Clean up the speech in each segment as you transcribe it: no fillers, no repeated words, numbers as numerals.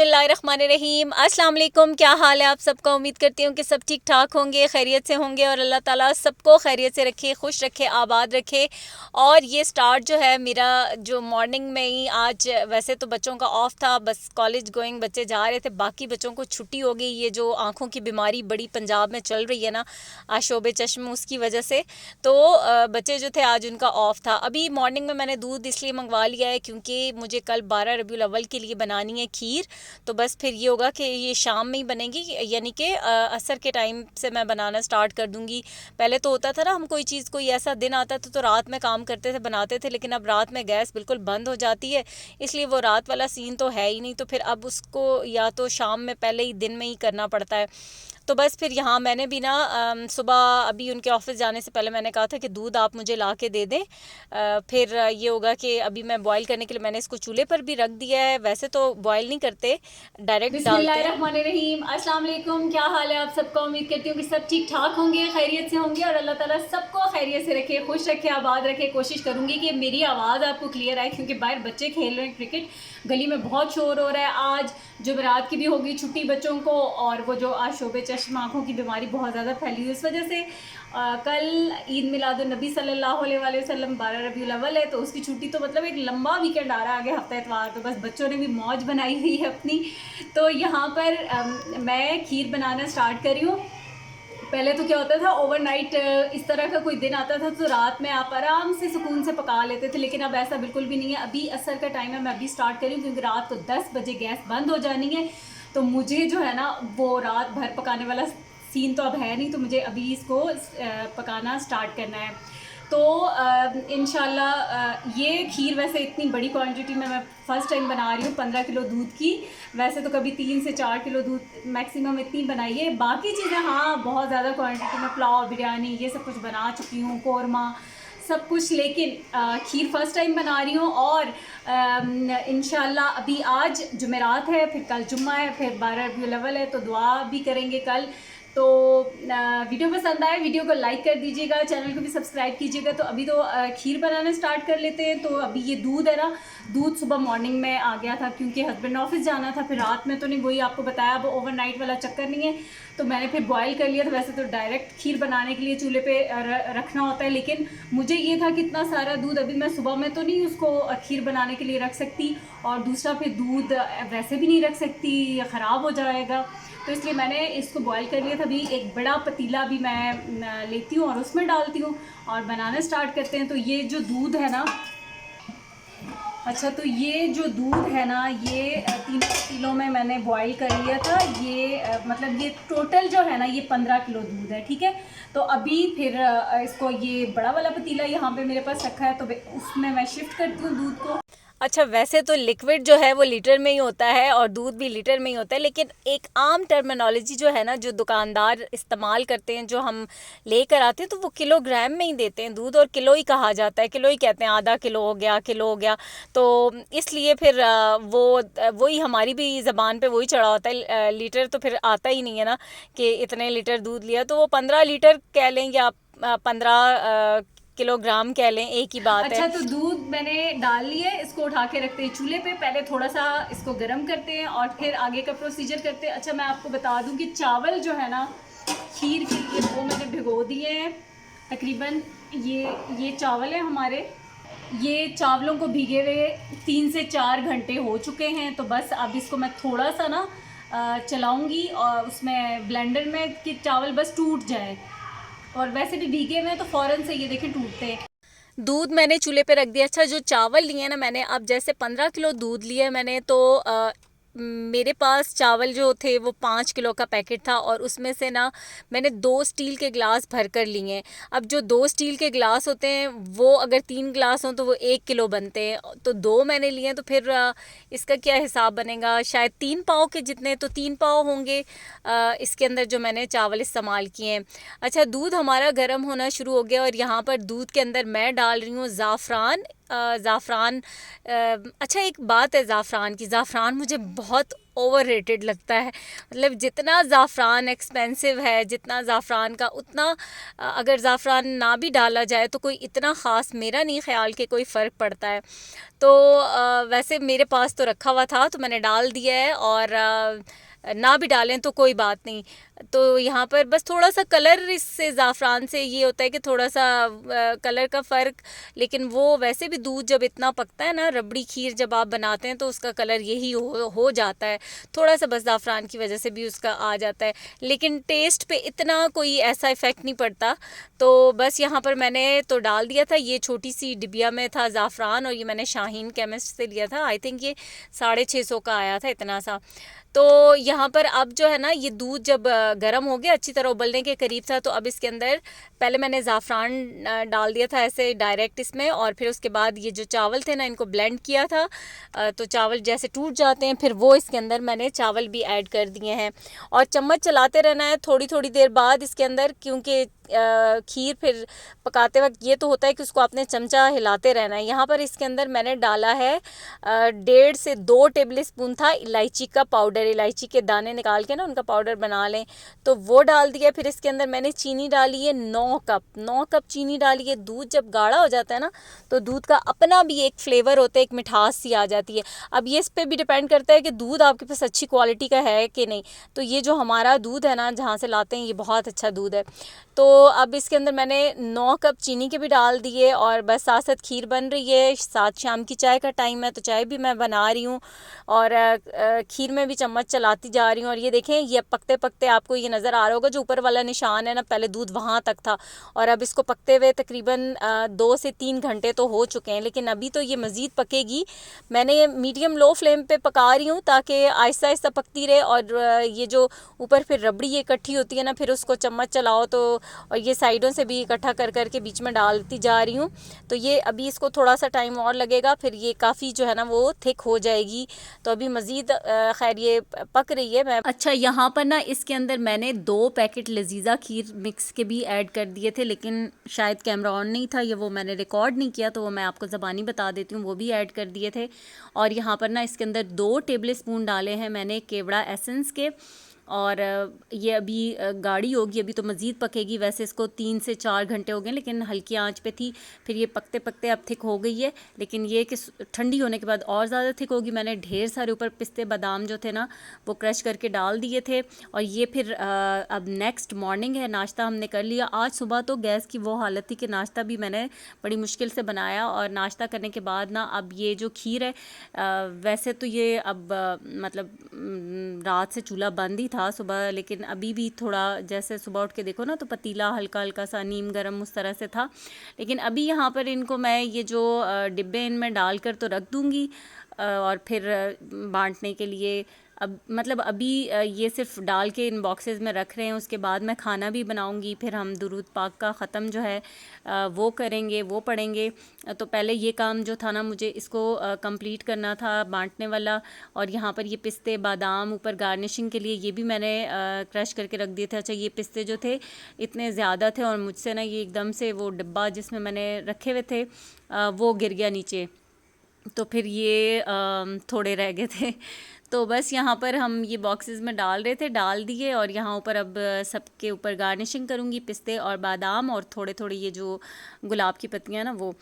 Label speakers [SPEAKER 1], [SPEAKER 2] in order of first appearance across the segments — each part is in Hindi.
[SPEAKER 1] बिस्मिल्लाहिर्रहमानिर्रहीम। अस्सलाम वालेकुम। क्या हाल है आप सबका? उम्मीद करती हूँ कि सब ठीक ठाक होंगे, खैरियत से होंगे और अल्लाह ताला सबको खैरियत से रखे, खुश रखे, आबाद रखे। और ये स्टार्ट जो है मेरा जो मॉर्निंग में ही आज, वैसे तो बच्चों का ऑफ था, बस कॉलेज गोइंग बच्चे जा रहे थे, बाकी बच्चों को छुट्टी हो गई। ये जो आँखों की बीमारी बड़ी पंजाब में चल रही है ना, आशोब चश्म, उसकी वजह से तो बच्चे जो थे आज उनका ऑफ था। अभी मॉर्निंग में मैंने दूध इसलिए मंगवा लिया है क्योंकि मुझे कल 12 रबीउल अव्वल के लिए बनानी है खीर। तो बस फिर ये होगा कि ये शाम में ही बनेगी, यानी कि असर के टाइम से मैं बनाना स्टार्ट कर दूँगी। पहले तो होता था ना, हम कोई चीज़, कोई ऐसा दिन आता था तो रात में काम करते थे, बनाते थे, लेकिन अब रात में गैस बिल्कुल बंद हो जाती है, इसलिए वो रात वाला सीन तो है ही नहीं। तो फिर अब उसको या तो शाम में पहले ही दिन में ही करना पड़ता है। तो बस फिर यहाँ मैंने भी ना सुबह अभी उनके ऑफिस जाने से पहले मैंने कहा था कि दूध आप मुझे ला के दे दें। फिर ये होगा कि अभी मैं बॉईल करने के लिए मैंने इसको चूल्हे पर भी रख दिया है। वैसे तो बॉईल नहीं करते, डायरेक्ट डालते हैं। बिस्मिल्लाहिर्रहमानिर्रहीम। अस्सलाम वालेकुम। क्या हाल है आप सबका? उम्मीद करती हूँ कि सब ठीक ठाक होंगे, खैरियत से होंगे और अल्लाह ताला सबको खैरियत से रखे, खुश रखे, आबाद रखे। कोशिश करूँगी कि मेरी आवाज़ आपको क्लियर आए क्योंकि बाहर बच्चे खेल रहे हैं क्रिकेट, गली में बहुत शोर हो रहा है। आज जुमेरात की भी होगी छुट्टी बच्चों को, और वो जो आज शोबे चश्म आँखों की बीमारी बहुत ज़्यादा फैली हुई, इस वजह से कल ईद मिलादुन्नबी सल्लल्लाहु अलैहि वसल्लम 12 रबीउल अव्वल है, तो उसकी छुट्टी, तो मतलब एक लंबा वीकेंड आ रहा है आगे, हफ्ता इतवार। तो बस बच्चों ने भी मौज बनाई हुई है अपनी। तो यहाँ पर मैं खीर बनाना स्टार्ट कर रही हूँ। पहले तो क्या होता था, ओवरनाइट इस तरह का कोई दिन आता था तो रात में आप आराम से सुकून से पका लेते थे, लेकिन अब ऐसा बिल्कुल भी नहीं है। अभी असर का टाइम है, मैं अभी स्टार्ट करी हूँ क्योंकि रात को 10 बजे गैस बंद हो जानी है। तो मुझे जो है ना वो रात भर पकाने वाला सीन तो अब है नहीं, तो मुझे अभी इसको पकाना स्टार्ट करना है। तो इंशाल्लाह ये खीर वैसे इतनी बड़ी क्वांटिटी में मैं फ़र्स्ट टाइम बना रही हूँ, 15 किलो दूध की। वैसे तो कभी 3 से 4 किलो दूध मैक्सिमम इतनी बनाई है। बाकी चीज़ें हाँ बहुत ज़्यादा क्वांटिटी में, पुलाव, बिरयानी, ये सब कुछ बना चुकी हूँ, कौरमा, सब कुछ। लेकिन खीर फ़र्स्ट टाइम बना रही हूँ। और इंशाल्लाह अभी आज जुमेरात है, फिर कल जुम्मा है, फिर 12 रबीउल अव्वल है, तो दुआ भी करेंगे कल। तो वीडियो पसंद आए वीडियो को लाइक कर दीजिएगा, चैनल को भी सब्सक्राइब कीजिएगा। तो अभी तो खीर बनाना स्टार्ट कर लेते हैं। तो अभी ये दूध है ना, दूध सुबह मॉर्निंग में आ गया था क्योंकि हस्बैंड ऑफिस जाना था, फिर रात में तो नहीं, वही आपको बताया, अब ओवरनाइट वाला चक्कर नहीं है, तो मैंने फिर बॉयल कर लिया था। वैसे तो डायरेक्ट खीर बनाने के लिए चूल्हे पे रखना होता है, लेकिन मुझे ये था कि इतना सारा दूध अभी मैं सुबह में तो नहीं उसको खीर बनाने के लिए रख सकती, और दूसरा फिर दूध वैसे भी नहीं रख सकती, ख़राब हो जाएगा, तो इसलिए मैंने इसको बॉईल कर लिया था। अभी एक बड़ा पतीला भी मैं लेती हूँ और उसमें डालती हूँ और बनाना स्टार्ट करते हैं। तो ये जो दूध है ना, अच्छा, तो ये जो दूध है ना, ये 3 किलो में मैंने बॉईल कर लिया था। ये मतलब ये टोटल जो है ना, ये 15 किलो दूध है, ठीक है। तो अभी फिर इसको, ये बड़ा वाला पतीला यहाँ पे मेरे पास रखा है, तो उसमें मैं शिफ्ट करती हूँ दूध को। अच्छा, वैसे तो लिक्विड जो है वो लीटर में ही होता है और दूध भी लीटर में ही होता है, लेकिन एक आम टर्मिनोलॉजी जो है ना, जो दुकानदार इस्तेमाल करते हैं, जो हम लेकर आते हैं, तो वो किलोग्राम में ही देते हैं दूध, और किलो ही कहा जाता है, किलो ही कहते हैं, आधा किलो हो गया, किलो हो गया। तो इसलिए फिर वही हमारी भी ज़बान पे वही चढ़ा होता है। लीटर तो फिर आता ही नहीं है ना कि इतने लीटर दूध लिया, तो वो 15 लीटर कह लें या 15 किलोग्राम कह लें, एक ही बात है। अच्छा, तो दूध मैंने डाल लिया है, इसको उठा के रखते हैं चूल्हे पे, पहले थोड़ा सा इसको गर्म करते हैं और फिर आगे का प्रोसीजर करते हैं। अच्छा, मैं आपको बता दूं कि चावल जो है ना खीर के लिए, वो मैंने भिगो दिए हैं तकरीबन। ये चावल है हमारे, ये चावलों को भीगे हुए 3 से 4 घंटे हो चुके हैं। तो बस अब इसको मैं थोड़ा सा ना चलाऊँगी और उसमें ब्लेंडर में, कि चावल बस टूट जाए, और वैसे भी भीगे हुए हैं तो फ़ौरन से ये देखें टूटते हैं। दूध मैंने चूल्हे पे रख दिया। अच्छा, जो चावल लिए ना मैंने, अब जैसे 15 किलो दूध लिया मैंने, तो मेरे पास चावल जो थे वो 5 किलो का पैकेट था, और उसमें से ना मैंने 2 स्टील के गिलास भर कर लिए हैं। अब जो 2 स्टील के गिलास होते हैं, वो अगर 3 गिलास हों तो वो 1 किलो बनते हैं, तो 2 मैंने लिए हैं, तो फिर इसका क्या हिसाब बनेगा, शायद 3 पाव के जितने, तो 3 पाव होंगे इसके अंदर जो मैंने चावल इस्तेमाल किए हैं। अच्छा, दूध हमारा गर्म होना शुरू हो गया, और यहाँ पर दूध के अंदर मैं डाल रही हूँ ज़ाफ़रान। अच्छा, एक बात है ज़ाफ़रान की, ज़ाफ़रान मुझे बहुत
[SPEAKER 2] ओवररेटेड लगता है। मतलब जितना ज़ाफ़रान एक्सपेंसिव है, जितना ज़ाफ़रान का उतना अगर ज़ाफ़रान ना भी डाला जाए तो कोई इतना ख़ास मेरा नहीं ख़्याल कि कोई फ़र्क पड़ता है। तो वैसे मेरे पास तो रखा हुआ था तो मैंने डाल दिया है, और ना भी डालें तो कोई बात नहीं। तो यहाँ पर बस थोड़ा सा कलर इससे ज़ाफ़रान से ये होता है कि थोड़ा सा कलर का फ़र्क, लेकिन वो वैसे भी दूध जब इतना पकता है ना, रबड़ी खीर जब आप बनाते हैं तो उसका कलर यही हो जाता है। थोड़ा सा बस ज़ाफ़रान की वजह से भी उसका आ जाता है, लेकिन टेस्ट पे इतना कोई ऐसा इफ़ेक्ट नहीं पड़ता। तो बस यहाँ पर मैंने तो डाल दिया था। ये छोटी सी डिबिया में था ज़ाफ़रान, और ये मैंने शाहीन केमिस्ट से लिया था। आई थिंक ये 650 का आया था, इतना सा। तो यहाँ पर अब जो है ना, ये दूध जब गर्म हो गया, अच्छी तरह उबलने के करीब था, तो अब इसके अंदर पहले मैंने ज़ाफ़रान डाल दिया था ऐसे डायरेक्ट इसमें, और फिर उसके बाद ये जो चावल थे ना, इनको ब्लेंड किया था। तो चावल जैसे टूट जाते हैं, फिर वो इसके अंदर मैंने चावल भी ऐड कर दिए हैं, और चम्मच चलाते रहना है थोड़ी थोड़ी देर बाद इसके अंदर, क्योंकि खीर फिर पकाते वक्त ये तो होता है कि उसको आपने चमचा हिलाते रहना है। यहाँ पर इसके अंदर मैंने डाला है 1.5 से 2 टेबल स्पून था इलायची का पाउडर। इलायची के दाने निकाल के ना उनका पाउडर बना लें, तो वो डाल दिया। फिर इसके अंदर मैंने चीनी डाली है 9 कप चीनी डाली है। दूध जब गाढ़ा हो जाता है ना, तो दूध का अपना भी एक फ्लेवर होता है, एक मिठास सी आ जाती है। अब ये इस पर भी डिपेंड करता है कि दूध आपके पास अच्छी क्वालिटी का है कि नहीं। तो ये जो हमारा दूध है ना, जहाँ से लाते हैं, ये बहुत अच्छा दूध है। तो अब इसके अंदर मैंने 9 कप चीनी के भी डाल दिए, और बस साथ साथ खीर बन रही है। साथ शाम की चाय का टाइम है, तो चाय भी मैं बना रही हूँ, और खीर में भी चम्मच चलाती जा रही हूँ। और ये देखें, ये पकते पकते आपको ये नज़र आ रहा होगा, जो ऊपर वाला निशान है ना, पहले दूध वहाँ तक था, और अब इसको पकते हुए तकरीबन 2 से 3 घंटे तो हो चुके हैं, लेकिन अभी तो ये मज़ीद पकेगी। मैंने ये मीडियम लो फ्लेम पे पका रही हूँ, ताकि आहिस्ता आहिस्ता पकती रहे। और ये जो ऊपर फिर रबड़ी ये इकट्ठी होती है ना, फिर उसको चम्मच चलाओ तो, और ये साइडों से भी इकट्ठा कर कर के बीच में डालती जा रही हूँ। तो ये अभी इसको थोड़ा सा टाइम और लगेगा, फिर ये काफ़ी जो है ना वो थिक हो जाएगी। तो अभी मज़ीद खैर ये पक रही है। मैं अच्छा, यहाँ पर ना इसके अंदर मैंने 2 पैकेट लजीज़ा खीर मिक्स के भी ऐड कर दिए थे, लेकिन शायद कैमरा ऑन नहीं था, ये वो मैंने रिकॉर्ड नहीं किया, तो वो मैं आपको ज़बानी बता देती हूँ, वो भी ऐड कर दिए थे। और यहाँ पर ना इसके अंदर 2 टेबल स्पून डाले हैं मैंने केवड़ा एसेंस के, और ये अभी गाढ़ी होगी, अभी तो मज़ीद पकेगी। वैसे इसको 3 से 4 घंटे हो गए, लेकिन हल्की आंच पे थी। फिर ये पकते पकते अब थिक हो गई है, लेकिन ये कि ठंडी होने के बाद और ज़्यादा थिक होगी। मैंने ढेर सारे ऊपर पिस्ते बादाम जो थे ना, वो क्रश करके डाल दिए थे। और ये फिर अब नेक्स्ट मॉर्निंग है, नाश्ता हमने कर लिया। आज सुबह तो गैस की वो हालत थी कि नाश्ता भी मैंने बड़ी मुश्किल से बनाया, और नाश्ता करने के बाद ना अब ये जो खीर है, वैसे तो ये अब मतलब रात से चूल्हा बंद ही था सुबह, लेकिन अभी भी थोड़ा, जैसे सुबह उठ के देखो ना, तो पतीला हल्का हल्का सा नीम गरम उस तरह से था। लेकिन अभी यहाँ पर इनको मैं ये जो डिब्बे इनमें डाल कर तो रख दूँगी, और फिर बांटने के लिए। अब मतलब अभी ये सिर्फ डाल के इन बॉक्सेस में रख रहे हैं, उसके बाद मैं खाना भी बनाऊंगी। फिर हम दुरूद पाक का ख़त्म जो है वो करेंगे, वो पढ़ेंगे। तो पहले ये काम जो था ना, मुझे इसको कंप्लीट करना था, बांटने वाला। और यहाँ पर ये पिस्ते बादाम ऊपर गार्निशिंग के लिए ये भी मैंने क्रश करके रख दिए थे। अच्छा, ये पिस्ते जो थे इतने ज़्यादा थे, और मुझसे ना ये एकदम से वो डिब्बा जिसमें मैंने रखे हुए थे वो गिर गया नीचे, तो फिर ये थोड़े रह गए थे। तो बस यहाँ पर हम ये बॉक्सेस में डाल रहे थे, डाल दिए। और यहाँ ऊपर अब सबके ऊपर गार्निशिंग करूँगी, पिस्ते और बादाम, और थोड़े थोड़े ये जो गुलाब की पत्तियाँ ना वो।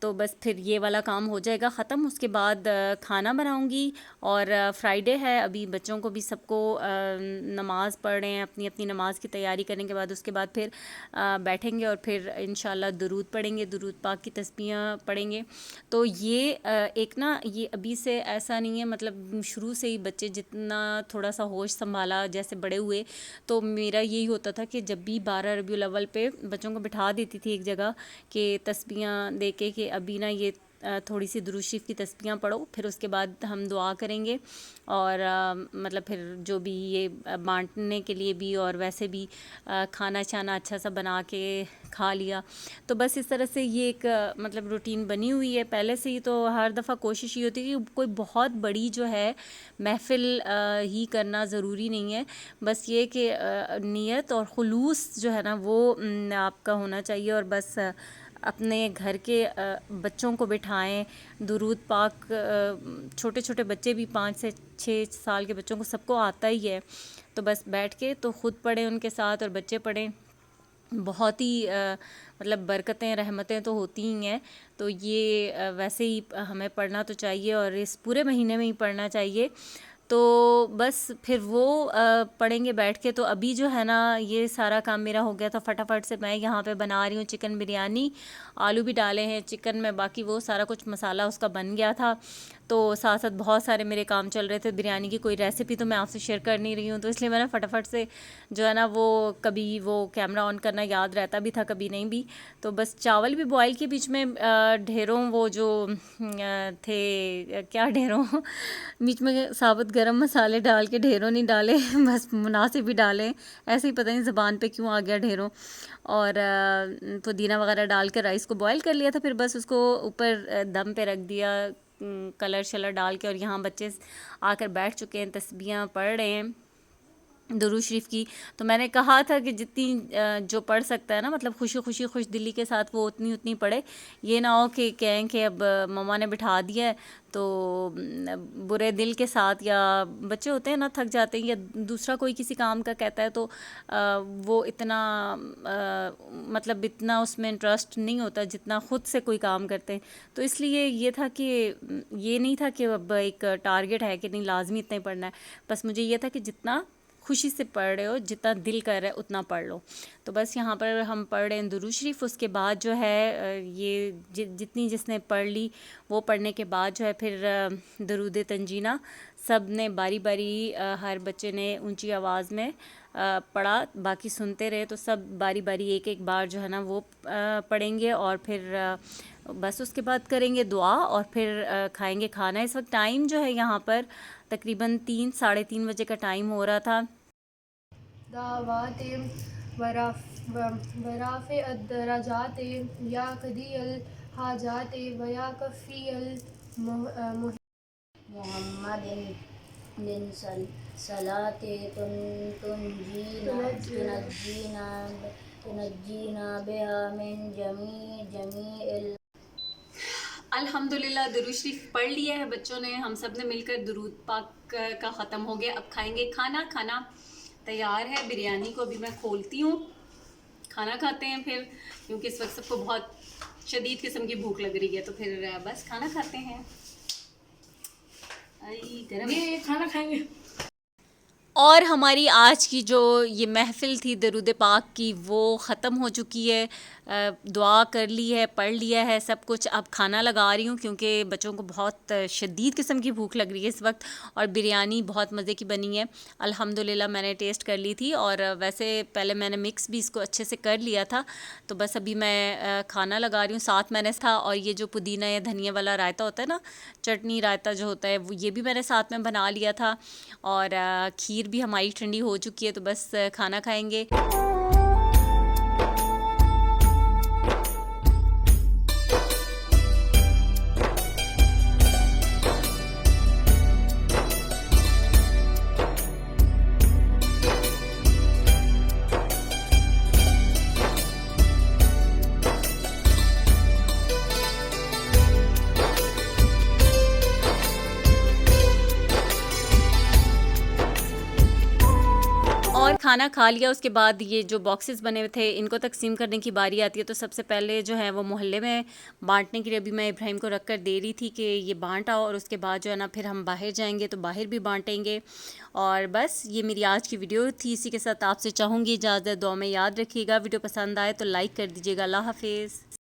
[SPEAKER 2] तो बस फिर ये वाला काम हो जाएगा ख़त्म। उसके बाद खाना बनाऊंगी। और फ्राइडे है, अभी बच्चों को भी सबको नमाज़ पढ़ रहे हैं, अपनी अपनी नमाज़ की तैयारी करने के बाद उसके बाद फिर बैठेंगे, और फिर इंशाल्लाह दुरूद पढ़ेंगे, दुरूद पाक की तस्बीहां पढ़ेंगे। तो ये एक ना, ये अभी से ऐसा नहीं है, मतलब शुरू से ही बच्चे जितना थोड़ा सा होश संभाला, जैसे बड़े हुए, तो मेरा यही होता था कि जब भी 12 रबीउल अव्वल पे बच्चों को बिठा देती थी एक जगह कि तस्बीहां दे के अभी ना ये थोड़ी सी दुरूद शरीफ की तस्बीहां पढ़ो, फिर उसके बाद हम दुआ करेंगे। और मतलब फिर जो भी ये बांटने के लिए भी, और वैसे भी खाना छाना अच्छा सा बना के खा लिया। तो बस इस तरह से ये एक मतलब रूटीन बनी हुई है पहले से ही। तो हर दफ़ा कोशिश ये होती है कि कोई बहुत बड़ी जो है महफ़िल ही करना ज़रूरी नहीं है, बस ये कि नीयत और खुलूस जो है ना वो आपका होना चाहिए। और बस अपने घर के बच्चों को बिठाएं, दुरूद पाक छोटे छोटे बच्चे भी 5 से 6 साल के बच्चों को सबको आता ही है, तो बस बैठ के तो ख़ुद पढ़ें उनके साथ और बच्चे पढ़ें। बहुत ही मतलब बरकतें रहमतें तो होती ही हैं। तो ये वैसे ही हमें पढ़ना तो चाहिए और इस पूरे महीने में ही पढ़ना चाहिए। तो बस फिर वो पढ़ेंगे बैठ के। तो अभी जो है ना ये सारा काम मेरा हो गया था, फटाफट से मैं यहाँ पे बना रही हूँ चिकन बिरयानी। आलू भी डाले हैं चिकन में, बाकी वो सारा कुछ मसाला उसका बन गया था। तो साथ साथ बहुत सारे मेरे काम चल रहे थे बिरयानी की, कोई रेसिपी तो मैं आपसे शेयर कर नहीं रही हूँ, तो इसलिए मैंने फटाफट से जो है ना वो कभी वो कैमरा ऑन करना याद रहता भी था, कभी नहीं भी। तो बस चावल भी बॉयल के बीच में ढेरों वो जो थे क्या ढेरों बीच में साबुत गरम मसाले डाल के, ढेरों नहीं डाले बस मुनासिब ही डाले, ऐसे ही पता नहीं ज़बान पे क्यों आ गया ढेरों। और पुदीना वगैरह डाल कर राइस को बॉयल कर लिया था, फिर बस उसको ऊपर दम पे रख दिया कलर शलर डाल के। और यहाँ बच्चे आकर बैठ चुके हैं, तस्बीहां पढ़ रहे हैं दुरूद शरीफ की। तो मैंने कहा था कि जितनी जो पढ़ सकता है ना, मतलब खुशी खुश दिली के साथ वो उतनी पढ़े। ये ना हो कि कहें कि अब मम्मा ने बिठा दिया है तो बुरे दिल के साथ, या बच्चे होते हैं ना थक जाते हैं, या दूसरा कोई किसी काम का कहता है तो वो इतना मतलब इतना उसमें इंटरेस्ट नहीं होता जितना ख़ुद से कोई काम करते हैं। तो इसलिए ये था कि ये नहीं था कि अब एक टारगेट है कि नहीं लाजमी इतना ही पढ़ना है, बस मुझे ये था कि जितना खुशी से पढ़ रहे हो, जितना दिल कर रहा है उतना पढ़ लो। तो बस यहाँ पर हम पढ़ रहे हैं दुरूद शरीफ। उसके बाद जो है ये जितनी जिसने पढ़ ली वो पढ़ने के बाद जो है फिर दुरूद तंजीना सब ने बारी बारी हर बच्चे ने ऊंची आवाज़ में पढ़ा, बाकी सुनते रहे। तो सब बारी बारी एक एक बार जो है ना वो पढ़ेंगे और फिर बस उसके बाद करेंगे दुआ और फिर खाएंगे खाना। इस वक्त टाइम जो है यहाँ पर तकरीबन 3 साढ़े 3 बजे का टाइम हो रहा था।
[SPEAKER 3] दावाते वराफ़े अद्दरजाते या क़दीअल हाजाते वया कफ़ीअल
[SPEAKER 4] मुहम्मदिन सलाते तुनज्जीना बिहा मिन जमीइल।
[SPEAKER 1] अल्हम्दुलिल्लाह दुरूद शरीफ पढ़ लिया है बच्चों ने, हम सब ने मिलकर दुरूद पाक का ख़त्म हो गया। अब खाएंगे खाना। खाना तैयार है, बिरयानी को भी मैं खोलती हूँ, खाना खाते हैं फिर, क्योंकि इस वक्त सबको बहुत शदीद किस्म की भूख लग रही है। तो फिर बस खाना खाते हैं। गरम ये खाना खाएंगे।
[SPEAKER 2] और हमारी आज की जो ये महफ़िल थी दरूद पाक की वो ख़त्म हो चुकी है। दुआ कर ली है, पढ़ लिया है सब कुछ। अब खाना लगा रही हूँ क्योंकि बच्चों को बहुत शदीद किस्म की भूख लग रही है इस वक्त, और बिरयानी बहुत मज़े की बनी है अल्हम्दुलिल्लाह। मैंने टेस्ट कर ली थी और वैसे पहले मैंने मिक्स भी इसको अच्छे से कर लिया था। तो बस अभी मैं खाना लगा रही हूँ। साथ मैंने था और ये जो पुदीना या धनिया वाला रायता होता है ना, चटनी रायता जो होता है वो, ये भी मैंने साथ में बना लिया था। और खीर भी हमारी ठंडी हो चुकी है। तो बस खाना खाएंगे। और खाना खा लिया उसके बाद ये जो बॉक्सेस बने हुए थे इनको तकसीम करने की बारी आती है। तो सबसे पहले जो है वो मोहल्ले में बांटने के लिए अभी मैं इब्राहिम को रख कर दे रही थी कि ये बांट आओ, और उसके बाद जो है ना फिर हम बाहर जाएंगे तो बाहर भी बांटेंगे। और बस ये मेरी आज की वीडियो थी। इसी के साथ आपसे चाहूँगी इजाज़त, दुआ में याद रखिएगा। वीडियो पसंद आए तो लाइक कर दीजिएगा। अल्लाह हाफिज़।